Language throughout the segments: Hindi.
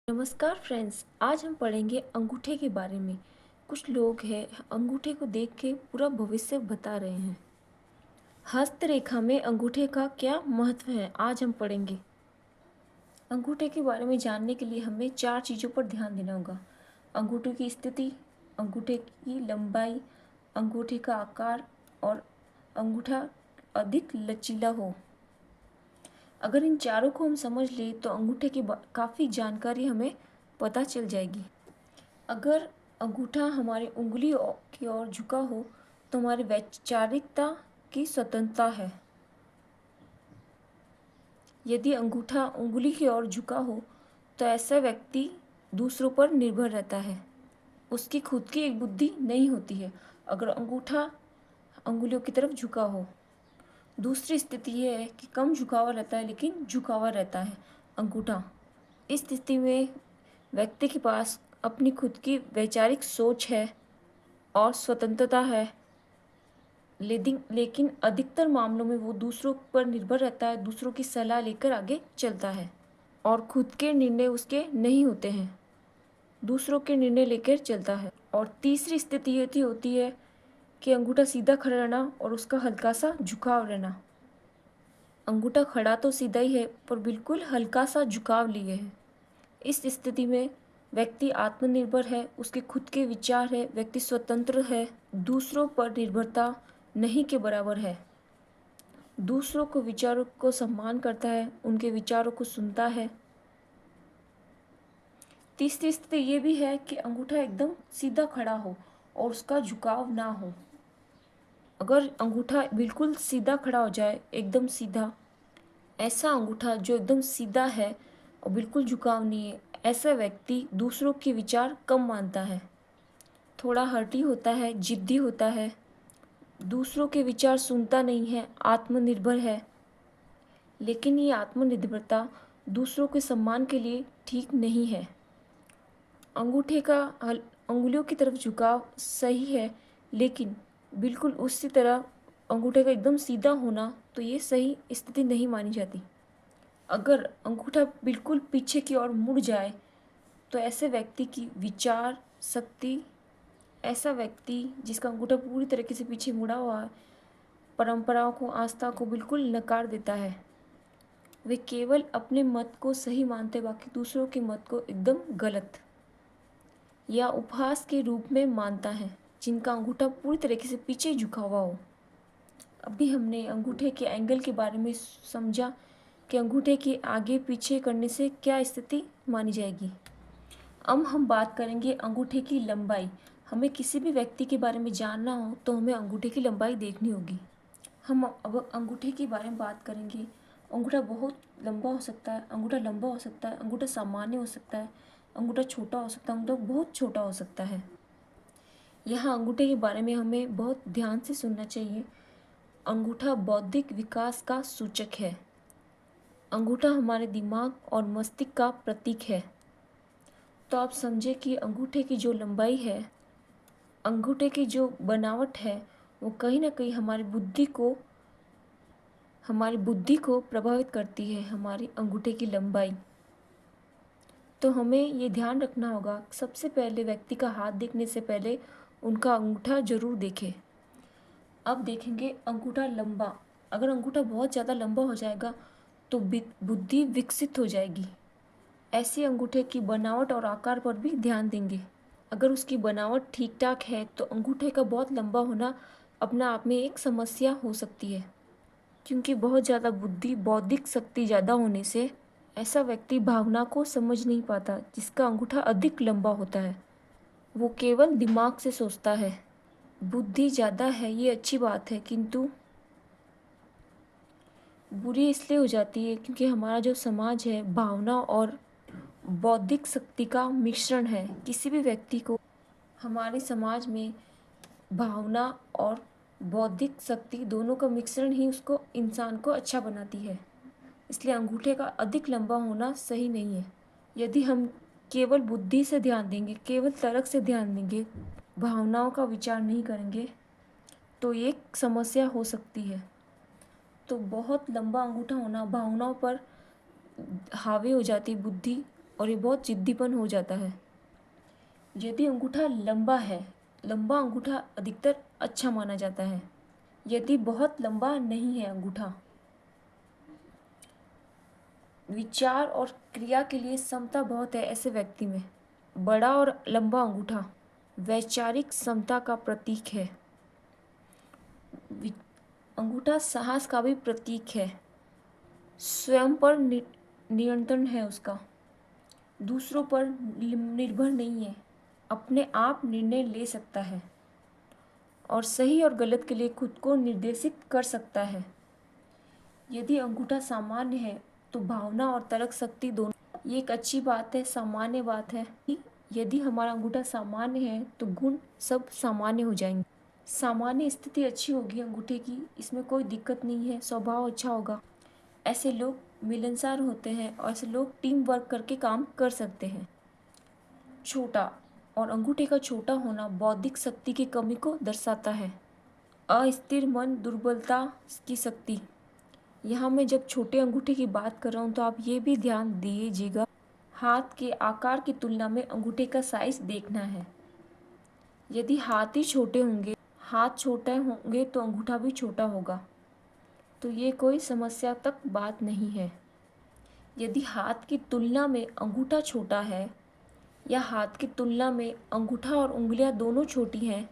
नमस्कार फ्रेंड्स, आज हम पढ़ेंगे अंगूठे के बारे में। कुछ लोग हैं अंगूठे को देख के पूरा भविष्य बता रहे हैं। हस्तरेखा में अंगूठे का क्या महत्व है, आज हम पढ़ेंगे। अंगूठे के बारे में जानने के लिए हमें 4 चीज़ों पर ध्यान देना होगा। अंगूठे की स्थिति, अंगूठे की लंबाई, अंगूठे का आकार और अंगूठा अधिक लचीला हो। अगर इन चारों को हम समझ लें तो अंगूठे की काफ़ी जानकारी हमें पता चल जाएगी। अगर अंगूठा हमारी उंगली की ओर झुका हो तो हमारी वैचारिकता की स्वतंत्रता है। यदि अंगूठा उंगली की ओर झुका हो तो ऐसा व्यक्ति दूसरों पर निर्भर रहता है। उसकी खुद की एक बुद्धि नहीं होती है अगर अंगूठा अंगुलियों की तरफ झुका हो। दूसरी स्थिति यह है कि कम झुकावा रहता है लेकिन झुकावा रहता है अंगूठा। इस स्थिति में व्यक्ति के पास अपनी खुद की वैचारिक सोच है और स्वतंत्रता है, लेकिन अधिकतर मामलों में वो दूसरों पर निर्भर रहता है, दूसरों की सलाह लेकर आगे चलता है और खुद के निर्णय उसके नहीं होते हैं, दूसरों के निर्णय लेकर चलता है। और तीसरी स्थिति ये होती है कि अंगूठा सीधा खड़ा रहना और उसका हल्का सा झुकाव रहना। अंगूठा खड़ा तो सीधा ही है पर बिल्कुल हल्का सा झुकाव लिए है। इस स्थिति में व्यक्ति आत्मनिर्भर है, उसके खुद के विचार है, व्यक्ति स्वतंत्र है, दूसरों पर निर्भरता नहीं के बराबर है। दूसरों को विचारों को सम्मान करता है, उनके विचारों को सुनता है। तीसरी स्थिति ये भी है कि अंगूठा एकदम सीधा खड़ा हो और उसका झुकाव ना हो। अगर अंगूठा बिल्कुल सीधा खड़ा हो जाए, एकदम सीधा, ऐसा अंगूठा जो एकदम सीधा है और बिल्कुल झुकाव नहीं है, ऐसा व्यक्ति दूसरों के विचार कम मानता है, थोड़ा हठी होता है, जिद्दी होता है, दूसरों के विचार सुनता नहीं है, आत्मनिर्भर है। लेकिन ये आत्मनिर्भरता दूसरों के सम्मान के लिए ठीक नहीं है। अंगूठे का अंगुलियों की तरफ झुकाव सही है, लेकिन बिल्कुल उसी तरह अंगूठे का एकदम सीधा होना तो ये सही स्थिति नहीं मानी जाती। अगर अंगूठा बिल्कुल पीछे की ओर मुड़ जाए तो ऐसे व्यक्ति की विचार शक्ति, ऐसा व्यक्ति जिसका अंगूठा पूरी तरीके से पीछे मुड़ा हुआ है, परंपराओं को, आस्था को बिल्कुल नकार देता है। वे केवल अपने मत को सही मानते, बाकी दूसरों के मत को एकदम गलत या उपहास के रूप में मानता है, जिनका अंगूठा पूरी तरीके से पीछे झुका हुआ हो। अभी हमने अंगूठे के एंगल के बारे में समझा कि अंगूठे के आगे पीछे करने से क्या स्थिति मानी जाएगी। अब हम बात करेंगे अंगूठे की लंबाई। हमें किसी भी व्यक्ति के बारे में जानना हो तो हमें अंगूठे की लंबाई देखनी होगी। हम अब अंगूठे के बारे में बात करेंगे। अंगूठा बहुत लंबा हो सकता है, अंगूठा लंबा हो सकता है, अंगूठा सामान्य हो सकता है, अंगूठा छोटा हो सकता है, अंगूठा बहुत छोटा हो सकता है। यहाँ अंगूठे के बारे में हमें बहुत ध्यान से सुनना चाहिए। अंगूठा बौद्धिक विकास का सूचक है। अंगूठा हमारे दिमाग और मस्तिष्क का प्रतीक है। तो आप समझे कि अंगूठे की जो लंबाई है, अंगूठे की जो बनावट है, वो कहीं ना कहीं हमारी बुद्धि को प्रभावित करती है, हमारी अंगूठे की लंबाई। तो हमें ये ध्यान रखना होगा, सबसे पहले व्यक्ति का हाथ देखने से पहले उनका अंगूठा जरूर देखें। अब देखेंगे अंगूठा लंबा। अगर अंगूठा बहुत ज़्यादा लंबा हो जाएगा तो बुद्धि विकसित हो जाएगी। ऐसे अंगूठे की बनावट और आकार पर भी ध्यान देंगे। अगर उसकी बनावट ठीक ठाक है तो अंगूठे का बहुत लंबा होना अपना आप में एक समस्या हो सकती है, क्योंकि बहुत ज़्यादा बुद्धि, बौद्धिक शक्ति ज़्यादा होने से ऐसा व्यक्ति भावना को समझ नहीं पाता। जिसका अंगूठा अधिक लंबा होता है वो केवल दिमाग से सोचता है। बुद्धि ज़्यादा है ये अच्छी बात है, किंतु बुरी इसलिए हो जाती है क्योंकि हमारा जो समाज है भावना और बौद्धिक शक्ति का मिश्रण है। किसी भी व्यक्ति को हमारे समाज में भावना और बौद्धिक शक्ति दोनों का मिश्रण ही उसको, इंसान को अच्छा बनाती है। इसलिए अंगूठे का अधिक लंबा होना सही नहीं है। यदि हम केवल बुद्धि से ध्यान देंगे, केवल तर्क से ध्यान देंगे, भावनाओं का विचार नहीं करेंगे तो एक समस्या हो सकती है। तो बहुत लंबा अंगूठा होना भावनाओं पर हावी हो जाती बुद्धि, और ये बहुत जिद्दीपन हो जाता है। यदि अंगूठा लंबा है, लंबा अंगूठा अधिकतर अच्छा माना जाता है। यदि बहुत लंबा नहीं है अंगूठा, विचार और क्रिया के लिए समता बहुत है ऐसे व्यक्ति में। बड़ा और लंबा अंगूठा वैचारिक समता का प्रतीक है। अंगूठा साहस का भी प्रतीक है। स्वयं पर नियंत्रण है उसका, दूसरों पर निर्भर नहीं है, अपने आप निर्णय ले सकता है और सही और गलत के लिए खुद को निर्देशित कर सकता है। यदि अंगूठा सामान्य है तो भावना और तर्क शक्ति दोनों, ये एक अच्छी बात है, सामान्य बात है। यदि हमारा अंगूठा सामान्य है तो गुण सब सामान्य हो जाएंगे। सामान्य स्थिति अच्छी होगी अंगूठे की, इसमें कोई दिक्कत नहीं है, स्वभाव अच्छा होगा। ऐसे लोग मिलनसार होते हैं और ऐसे लोग टीम वर्क करके काम कर सकते हैं। छोटा और अंगूठे का छोटा होना बौद्धिक शक्ति की कमी को दर्शाता है। अस्थिर मन, दुर्बलता की शक्ति। यहाँ मैं जब छोटे अंगूठे की बात कर रहा हूँ तो आप ये भी ध्यान दीजिएगा, हाथ के आकार की तुलना में अंगूठे का साइज देखना है। यदि हाथ ही छोटे होंगे, हाथ छोटे होंगे तो अंगूठा भी छोटा होगा, तो ये कोई समस्या तक बात नहीं है। यदि हाथ की तुलना में अंगूठा छोटा है या हाथ की तुलना में अंगूठा और उंगलियां दोनों छोटी हैं,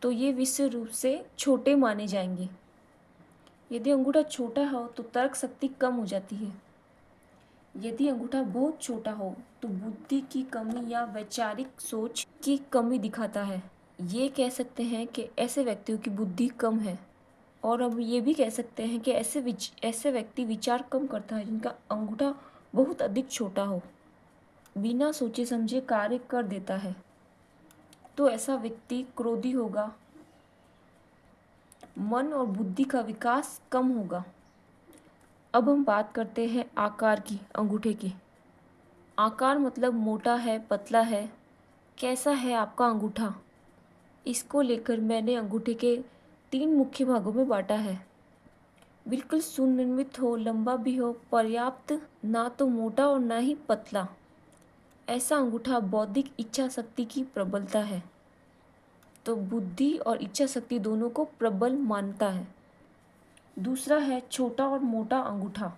तो ये विशेष रूप से छोटे माने जाएंगे। यदि अंगूठा छोटा हो तो तर्क शक्ति कम हो जाती है। यदि अंगूठा बहुत छोटा हो तो बुद्धि की कमी या वैचारिक सोच की कमी दिखाता है। ये कह सकते हैं कि ऐसे व्यक्तियों की बुद्धि कम है। और अब ये भी कह सकते हैं कि ऐसे व्यक्ति विचार कम करता है जिनका अंगूठा बहुत अधिक छोटा हो, बिना सोचे समझे कार्य कर देता है, तो ऐसा व्यक्ति क्रोधी होगा, मन और बुद्धि का विकास कम होगा। अब हम बात करते हैं आकार की, अंगूठे की। आकार मतलब मोटा है, पतला है, कैसा है आपका अंगूठा, इसको लेकर मैंने अंगूठे के 3 मुख्य भागों में बांटा है। बिल्कुल सुनिर्मित हो, लंबा भी हो, पर्याप्त, ना तो मोटा और ना ही पतला। ऐसा अंगूठा बौद्धिक इच्छा शक्ति की प्रबलता है, तो बुद्धि और इच्छा शक्ति दोनों को प्रबल मानता है। दूसरा है छोटा और मोटा अंगूठा।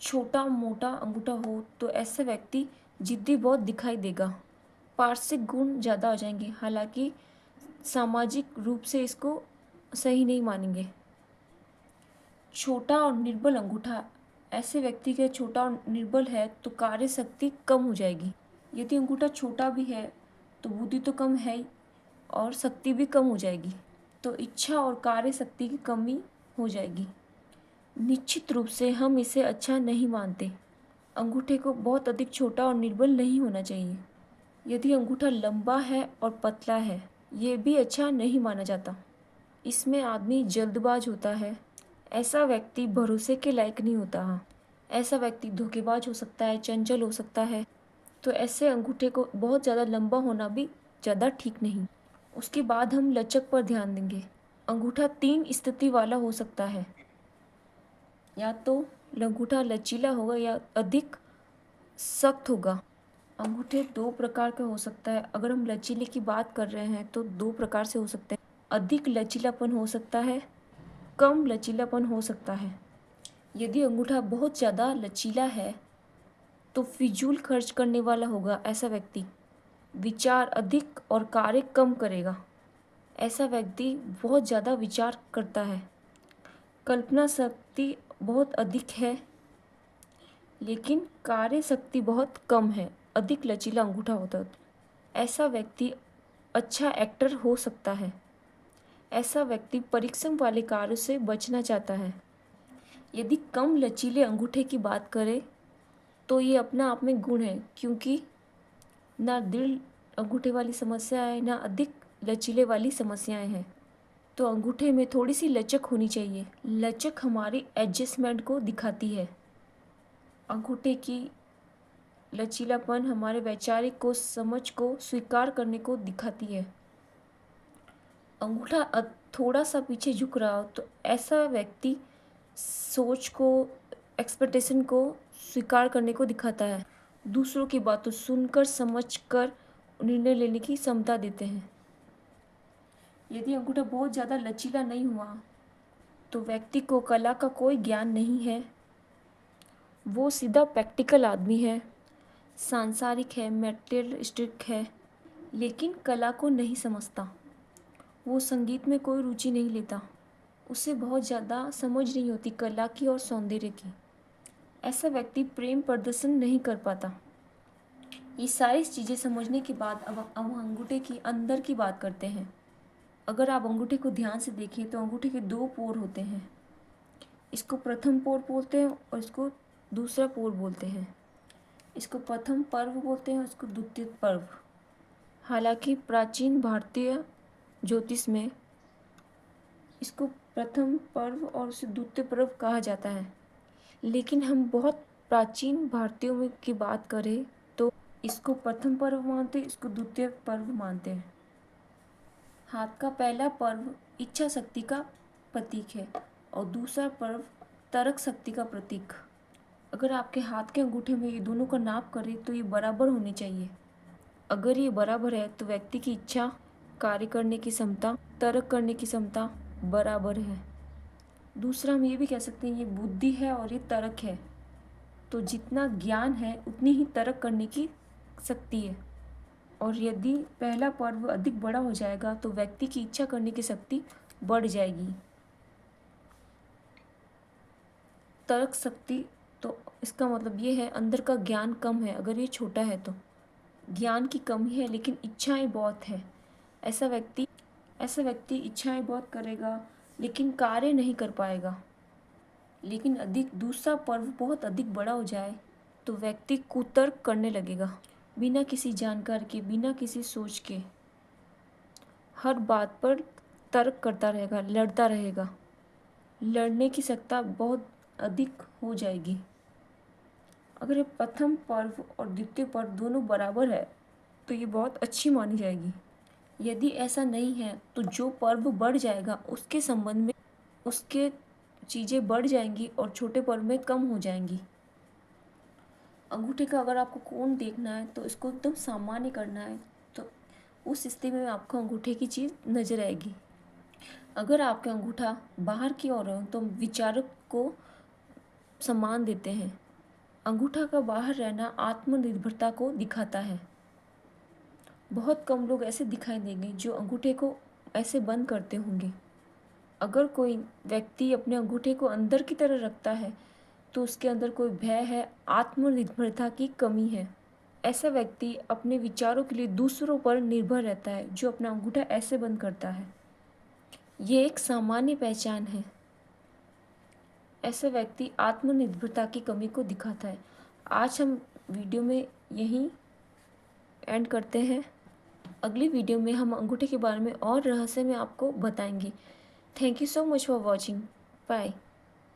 छोटा मोटा अंगूठा हो तो ऐसे व्यक्ति जिद्दी बहुत दिखाई देगा, पारसिक गुण ज़्यादा हो जाएंगे, हालांकि सामाजिक रूप से इसको सही नहीं मानेंगे। छोटा और निर्बल अंगूठा, ऐसे व्यक्ति के छोटा और निर्बल है तो कार्य शक्ति कम हो जाएगी। यदि अंगूठा छोटा भी है तो बुद्धि तो कम है ही और शक्ति भी कम हो जाएगी, तो इच्छा और कार्य शक्ति की कमी हो जाएगी। निश्चित रूप से हम इसे अच्छा नहीं मानते। अंगूठे को बहुत अधिक छोटा और निर्बल नहीं होना चाहिए। यदि अंगूठा लंबा है और पतला है, ये भी अच्छा नहीं माना जाता। इसमें आदमी जल्दबाज होता है, ऐसा व्यक्ति भरोसे के लायक नहीं होता। ऐसा व्यक्ति धोखेबाज हो सकता है, चंचल हो सकता है, तो ऐसे अंगूठे को बहुत ज़्यादा लंबा होना भी ज़्यादा ठीक नहीं। उसके बाद हम लचक पर ध्यान देंगे। अंगूठा 3 स्थिति वाला हो सकता है, या तो अंगूठा लचीला होगा या अधिक सख्त होगा। अंगूठे 2 प्रकार का हो सकता है। अगर हम लचीले की बात कर रहे हैं तो 2 प्रकार से हो सकते हैं। अधिक लचीलापन हो सकता है, कम लचीलापन हो सकता है। यदि अंगूठा बहुत ज़्यादा लचीला है तो फिजूल खर्च करने वाला होगा ऐसा व्यक्ति, विचार अधिक और कार्य कम करेगा। ऐसा व्यक्ति बहुत ज़्यादा विचार करता है, कल्पना शक्ति बहुत अधिक है, लेकिन कार्य शक्ति बहुत कम है। अधिक लचीला अंगूठा होता है, ऐसा व्यक्ति अच्छा एक्टर हो सकता है। ऐसा व्यक्ति परिश्रम वाले कार्यों से बचना चाहता है। यदि कम लचीले अंगूठे की बात करें तो ये अपना आप में गुण है, क्योंकि ना दृढ़ अंगूठे वाली समस्या है, ना अधिक लचीले वाली समस्याएं हैं। तो अंगूठे में थोड़ी सी लचक होनी चाहिए। लचक हमारी एडजस्टमेंट को दिखाती है। अंगूठे की लचीलापन हमारे वैचारिक को, समझ को स्वीकार करने को दिखाती है। अंगूठा थोड़ा सा पीछे झुक रहा हो तो ऐसा व्यक्ति सोच को, एक्सपेक्टेशन को स्वीकार करने को दिखाता है। दूसरों की बातों सुनकर समझकर निर्णय लेने की क्षमता देते हैं। यदि अंगूठा बहुत ज़्यादा लचीला नहीं हुआ तो व्यक्ति को कला का कोई ज्ञान नहीं है, वो सीधा प्रैक्टिकल आदमी है, सांसारिक है, मटेरियलिस्टिक है, लेकिन कला को नहीं समझता। वो संगीत में कोई रुचि नहीं लेता, उसे बहुत ज़्यादा समझ नहीं होती कला की और सौंदर्य की। ऐसा व्यक्ति प्रेम प्रदर्शन नहीं कर पाता। ये सारी चीज़ें समझने के बाद अब हम अंगूठे की अंदर की बात करते हैं। अगर आप अंगूठे को ध्यान से देखें तो अंगूठे के दो पोर होते हैं। इसको प्रथम पोर बोलते हैं और इसको दूसरा पोर बोलते हैं। इसको प्रथम पर्व बोलते हैं और इसको द्वितीय पर्व। हालांकि प्राचीन भारतीय ज्योतिष में इसको प्रथम पर्व और उसे द्वितीय पर्व कहा जाता है, लेकिन हम बहुत प्राचीन भारतीयों में की बात करें तो इसको प्रथम पर्व मानते हैं, इसको द्वितीय पर्व मानते हैं। हाथ का पहला पर्व इच्छा शक्ति का प्रतीक है और दूसरा पर्व तर्क शक्ति का प्रतीक। अगर आपके हाथ के अंगूठे में ये दोनों का नाप करें तो ये बराबर होने चाहिए। अगर ये बराबर है तो व्यक्ति की इच्छा, कार्य करने की क्षमता, तर्क करने की क्षमता बराबर है। दूसरा हम ये भी कह सकते हैं ये बुद्धि है और ये तर्क है, तो जितना ज्ञान है उतनी ही तर्क करने की शक्ति है। और यदि पहला पर्व अधिक बड़ा हो जाएगा तो व्यक्ति की इच्छा करने की शक्ति बढ़ जाएगी। तर्क शक्ति, तो इसका मतलब ये है अंदर का ज्ञान कम है। अगर ये छोटा है तो ज्ञान की कमी है लेकिन इच्छाएं बहुत है। ऐसा व्यक्ति इच्छाएं बहुत करेगा लेकिन कार्य नहीं कर पाएगा। लेकिन दूसरा पर्व बहुत अधिक बड़ा हो जाए तो व्यक्ति कुतर्क करने लगेगा, बिना किसी जानकारी के, बिना किसी सोच के हर बात पर तर्क करता रहेगा, लड़ता रहेगा। लड़ने की सत्ता बहुत अधिक हो जाएगी। अगर ये प्रथम पर्व और द्वितीय पर्व दोनों बराबर है तो ये बहुत अच्छी मानी जाएगी। यदि ऐसा नहीं है तो जो पर्व बढ़ जाएगा उसके संबंध में उसके चीज़ें बढ़ जाएंगी और छोटे पर्व में कम हो जाएंगी। अंगूठे का अगर आपको कोण देखना है तो इसको एकदम सामान्य करना है तो उस स्थिति में आपको अंगूठे की चीज़ नज़र आएगी। अगर आपका अंगूठा बाहर की ओर है तो विचारक को सम्मान देते हैं। अंगूठा का बाहर रहना आत्मनिर्भरता को दिखाता है। बहुत कम लोग ऐसे दिखाई देंगे जो अंगूठे को ऐसे बंद करते होंगे। अगर कोई व्यक्ति अपने अंगूठे को अंदर की तरह रखता है तो उसके अंदर कोई भय है, आत्मनिर्भरता की कमी है। ऐसा व्यक्ति अपने विचारों के लिए दूसरों पर निर्भर रहता है जो अपना अंगूठा ऐसे बंद करता है। ये एक सामान्य पहचान है। ऐसा व्यक्ति आत्मनिर्भरता की कमी को दिखाता है। आज हम वीडियो में यहीं एंड करते हैं। अगली वीडियो में हम अंगूठे के बारे में और रहस्य में आपको बताएंगे। Thank you so much for watching. Bye.